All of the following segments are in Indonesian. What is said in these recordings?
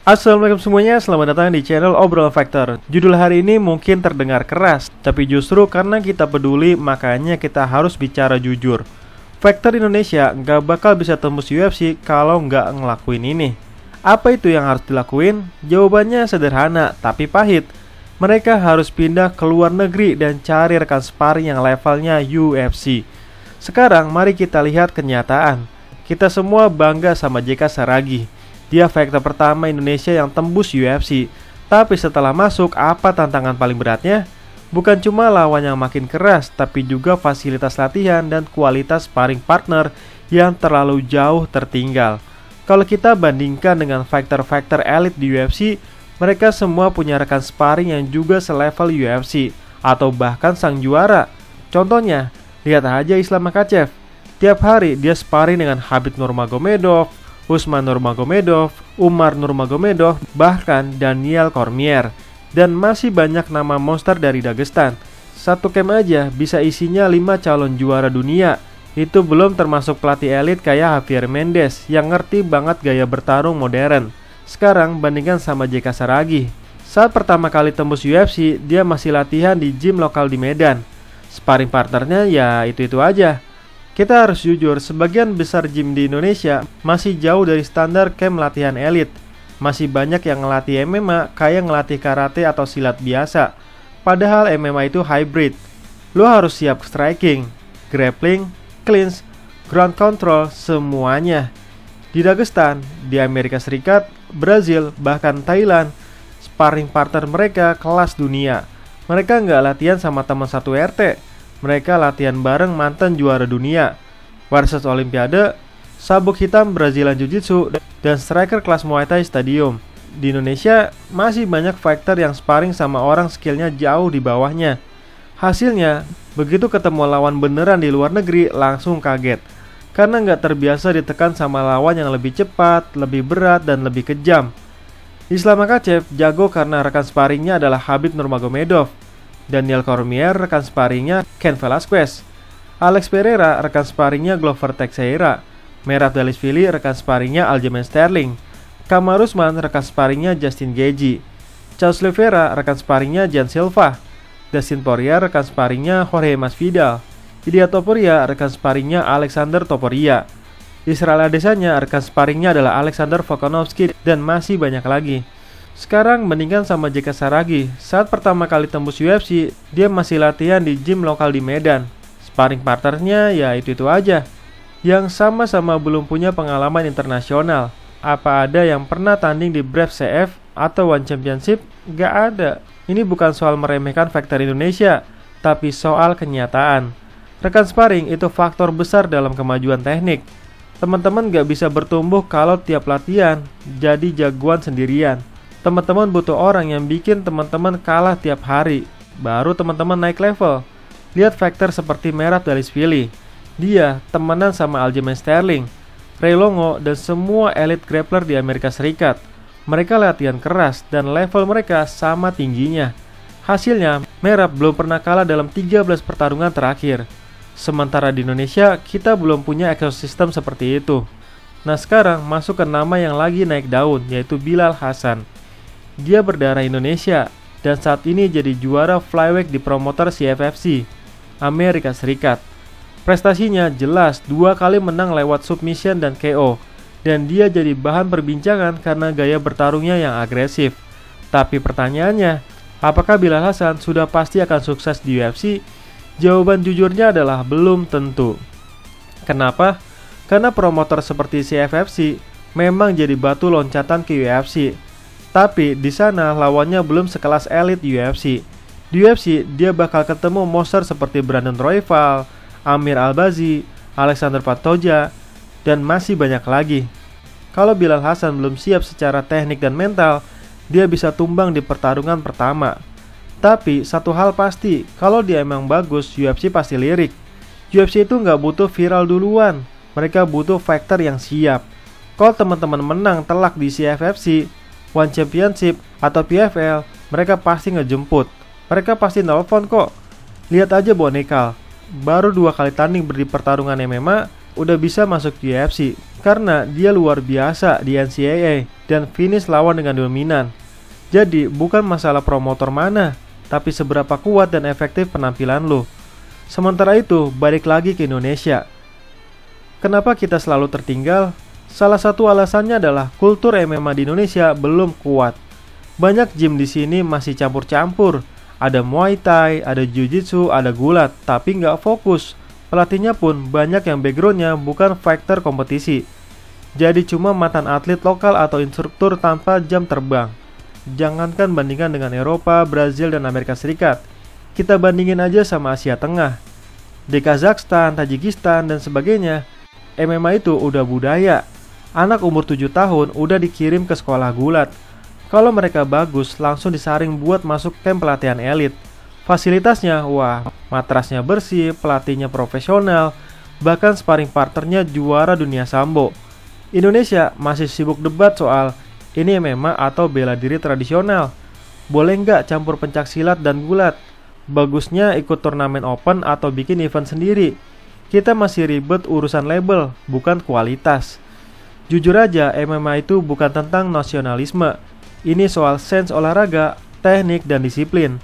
Assalamualaikum semuanya, selamat datang di channel Obrolan Factor. Judul hari ini mungkin terdengar keras, tapi justru karena kita peduli, makanya kita harus bicara jujur. Factor Indonesia nggak bakal bisa tembus UFC kalau nggak ngelakuin ini. Apa itu yang harus dilakuin? Jawabannya sederhana, tapi pahit. Mereka harus pindah ke luar negeri dan cari rekan sparring yang levelnya UFC. Sekarang mari kita lihat kenyataan. Kita semua bangga sama JK Saragih. Dia fighter pertama Indonesia yang tembus UFC. Tapi setelah masuk, apa tantangan paling beratnya? Bukan cuma lawan yang makin keras, tapi juga fasilitas latihan dan kualitas sparring partner yang terlalu jauh tertinggal. Kalau kita bandingkan dengan fighter-fighter elit di UFC, mereka semua punya rekan sparring yang juga selevel UFC, atau bahkan sang juara. Contohnya, lihat aja Islam Makhachev. Tiap hari dia sparring dengan Khabib Nurmagomedov, Usman Nurmagomedov, Umar Nurmagomedov, bahkan Daniel Cormier. Dan masih banyak nama monster dari Dagestan. Satu camp aja bisa isinya 5 calon juara dunia. Itu belum termasuk pelatih elit kayak Javier Mendes yang ngerti banget gaya bertarung modern. Sekarang bandingkan sama JK Saragih. Saat pertama kali tembus UFC, dia masih latihan di gym lokal di Medan. Sparring partnernya ya itu-itu aja. Kita harus jujur, sebagian besar gym di Indonesia masih jauh dari standar camp latihan elit. Masih banyak yang ngelatih MMA kayak ngelatih karate atau silat biasa. Padahal MMA itu hybrid. Lo harus siap striking, grappling, clinch, ground control, semuanya. Di Dagestan, di Amerika Serikat, Brazil, bahkan Thailand, sparring partner mereka kelas dunia. Mereka nggak latihan sama teman satu RT. Mereka latihan bareng mantan juara dunia, Warsos Olimpiade, sabuk hitam Brazilian Jiu-Jitsu, dan striker kelas Muay Thai Stadium. Di Indonesia, masih banyak fighter yang sparring sama orang skillnya jauh di bawahnya. Hasilnya, begitu ketemu lawan beneran di luar negeri, langsung kaget. Karena nggak terbiasa ditekan sama lawan yang lebih cepat, lebih berat, dan lebih kejam. Islam Makhachev jago karena rekan sparringnya adalah Khabib Nurmagomedov. Daniel Cormier rekan sparringnya Ken Velasquez. Alex Pereira rekan sparringnya Glover Teixeira. Merab Dvalishvili rekan sparringnya Aljamain Sterling. Kamaru Usman rekan sparringnya Justin Gaethje. Charles Oliveira rekan sparringnya Jan Silva. Dustin Poirier rekan sparringnya Jorge Masvidal. Ilia Topuria rekan sparringnya Alexander Topuria. Israel Adesanya rekan sparringnya adalah Alexander Volkanovski, dan masih banyak lagi. Sekarang bandingkan sama JK Saragih. Saat pertama kali tembus UFC, dia masih latihan di gym lokal di Medan. Sparring partnernya ya itu-itu aja, yang sama-sama belum punya pengalaman internasional. Apa ada yang pernah tanding di Brave CF atau One Championship? Gak ada. Ini bukan soal meremehkan fighter Indonesia, tapi soal kenyataan. Rekan sparring itu faktor besar dalam kemajuan teknik. Teman-teman gak bisa bertumbuh kalau tiap latihan jadi jagoan sendirian. Teman-teman butuh orang yang bikin teman-teman kalah tiap hari, baru teman-teman naik level. Lihat fighter seperti Merab Dvalishvili. Dia temenan sama Aljamain Sterling, Ray Longo, dan semua elite grappler di Amerika Serikat. Mereka latihan keras dan level mereka sama tingginya. Hasilnya, Merab belum pernah kalah dalam 13 pertarungan terakhir. Sementara di Indonesia, kita belum punya ekosistem seperti itu. Nah sekarang masuk ke nama yang lagi naik daun, yaitu Bilal Hasan. Dia berdarah Indonesia dan saat ini jadi juara flyweight di promotor CFFC, Amerika Serikat. Prestasinya jelas, 2 kali menang lewat submission dan KO. Dan dia jadi bahan perbincangan karena gaya bertarungnya yang agresif. Tapi pertanyaannya, apakah Bilal Hasan sudah pasti akan sukses di UFC? Jawaban jujurnya adalah belum tentu. Kenapa? Karena promotor seperti CFFC memang jadi batu loncatan ke UFC. Tapi di sana lawannya belum sekelas elit UFC. Di UFC dia bakal ketemu monster seperti Brandon Royval, Amir Albazi, Alexander Pantoja, dan masih banyak lagi. Kalau Bilal Hasan belum siap secara teknik dan mental, dia bisa tumbang di pertarungan pertama. Tapi satu hal pasti, kalau dia emang bagus, UFC pasti lirik. UFC itu nggak butuh viral duluan, mereka butuh fighter yang siap. Kalau teman-teman menang telak di CFFC, One Championship, atau PFL, mereka pasti ngejemput. Mereka pasti nelpon kok. Lihat aja Bonekal, baru 2 kali tanding di pertarungan MMA, udah bisa masuk UFC. karena dia luar biasa di NCAA dan finish lawan dengan dominan. Jadi bukan masalah promotor mana, tapi seberapa kuat dan efektif penampilan lo. Sementara itu, balik lagi ke Indonesia. Kenapa kita selalu tertinggal? Salah satu alasannya adalah kultur MMA di Indonesia belum kuat. Banyak gym di sini masih campur-campur. Ada Muay Thai, ada Jiu-Jitsu, ada gulat, tapi nggak fokus. Pelatihnya pun banyak yang backgroundnya bukan fighter kompetisi. Jadi cuma mantan atlet lokal atau instruktur tanpa jam terbang. Jangankan bandingkan dengan Eropa, Brazil, dan Amerika Serikat. Kita bandingin aja sama Asia Tengah. Di Kazakhstan, Tajikistan, dan sebagainya, MMA itu udah budaya. Anak umur 7 tahun udah dikirim ke sekolah gulat. Kalau mereka bagus, langsung disaring buat masuk camp pelatihan elit. Fasilitasnya, wah, matrasnya bersih, pelatihnya profesional, bahkan sparring partnernya juara dunia sambo. Indonesia masih sibuk debat soal ini MMA atau bela diri tradisional. Boleh nggak campur pencak silat dan gulat? Bagusnya ikut turnamen open atau bikin event sendiri. Kita masih ribet urusan label, bukan kualitas. Jujur aja, MMA itu bukan tentang nasionalisme. Ini soal sense olahraga, teknik, dan disiplin.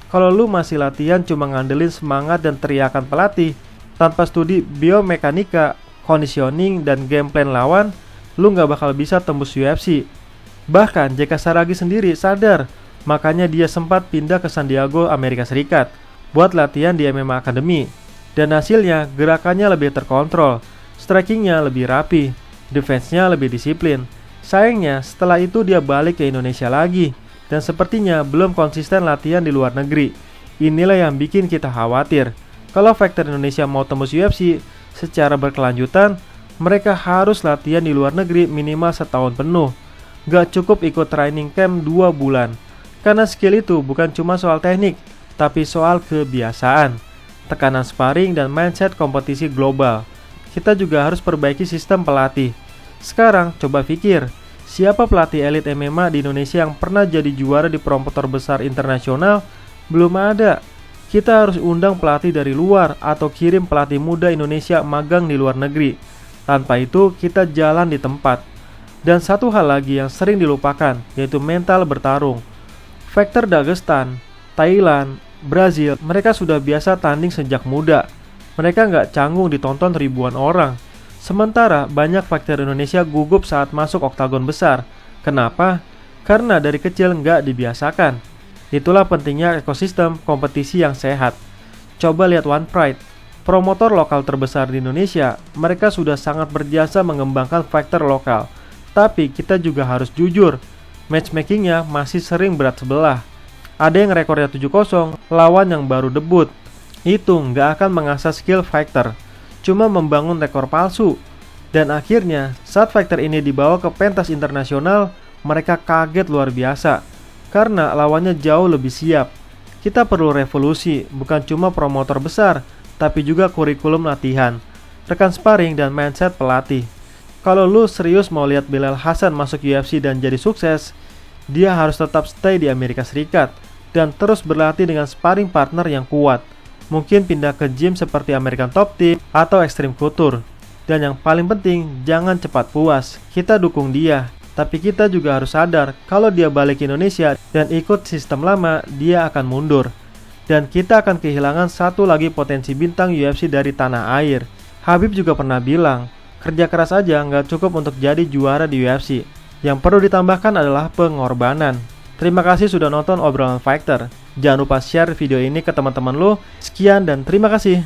Kalau lu masih latihan cuma ngandelin semangat dan teriakan pelatih, tanpa studi biomekanika, conditioning, dan game plan lawan, lu nggak bakal bisa tembus UFC. Bahkan JK Saragi sendiri sadar, makanya dia sempat pindah ke San Diego, Amerika Serikat, buat latihan di MMA Academy. Dan hasilnya, gerakannya lebih terkontrol, strikingnya lebih rapi, defense-nya lebih disiplin. Sayangnya, setelah itu dia balik ke Indonesia lagi, dan sepertinya belum konsisten latihan di luar negeri. Inilah yang bikin kita khawatir. Kalau fighter Indonesia mau tembus UFC secara berkelanjutan, mereka harus latihan di luar negeri minimal setahun penuh. Gak cukup ikut training camp 2 bulan. Karena skill itu bukan cuma soal teknik, tapi soal kebiasaan, tekanan sparring, dan mindset kompetisi global. Kita juga harus perbaiki sistem pelatih. Sekarang coba pikir, siapa pelatih elit MMA di Indonesia yang pernah jadi juara di promotor besar internasional? Belum ada. Kita harus undang pelatih dari luar atau kirim pelatih muda Indonesia magang di luar negeri. Tanpa itu kita jalan di tempat. Dan satu hal lagi yang sering dilupakan, yaitu mental bertarung. Fighter Dagestan, Thailand, Brazil, mereka sudah biasa tanding sejak muda. Mereka nggak canggung ditonton ribuan orang. Sementara banyak fighter Indonesia gugup saat masuk oktagon besar. Kenapa? Karena dari kecil nggak dibiasakan. Itulah pentingnya ekosistem kompetisi yang sehat. Coba lihat One Pride, promotor lokal terbesar di Indonesia. Mereka sudah sangat berjasa mengembangkan fighter lokal. Tapi kita juga harus jujur, matchmakingnya masih sering berat sebelah. Ada yang rekornya 7-0 lawan yang baru debut. Itu nggak akan mengasah skill fighter, cuma membangun rekor palsu. Dan akhirnya, saat fighter ini dibawa ke pentas internasional, mereka kaget luar biasa, karena lawannya jauh lebih siap. Kita perlu revolusi, bukan cuma promotor besar, tapi juga kurikulum latihan, rekan sparring, dan mindset pelatih. Kalau lu serius mau lihat Belal Hasan masuk UFC dan jadi sukses, dia harus tetap stay di Amerika Serikat, dan terus berlatih dengan sparring partner yang kuat. Mungkin pindah ke gym seperti American Top Team atau Extreme Couture. Dan yang paling penting, jangan cepat puas. Kita dukung dia, tapi kita juga harus sadar kalau dia balik ke Indonesia dan ikut sistem lama, dia akan mundur. Dan kita akan kehilangan satu lagi potensi bintang UFC dari tanah air. Khabib juga pernah bilang, kerja keras aja nggak cukup untuk jadi juara di UFC. Yang perlu ditambahkan adalah pengorbanan. Terima kasih sudah nonton obrolan fighter. Jangan lupa share video ini ke teman-teman lo. Sekian dan terima kasih.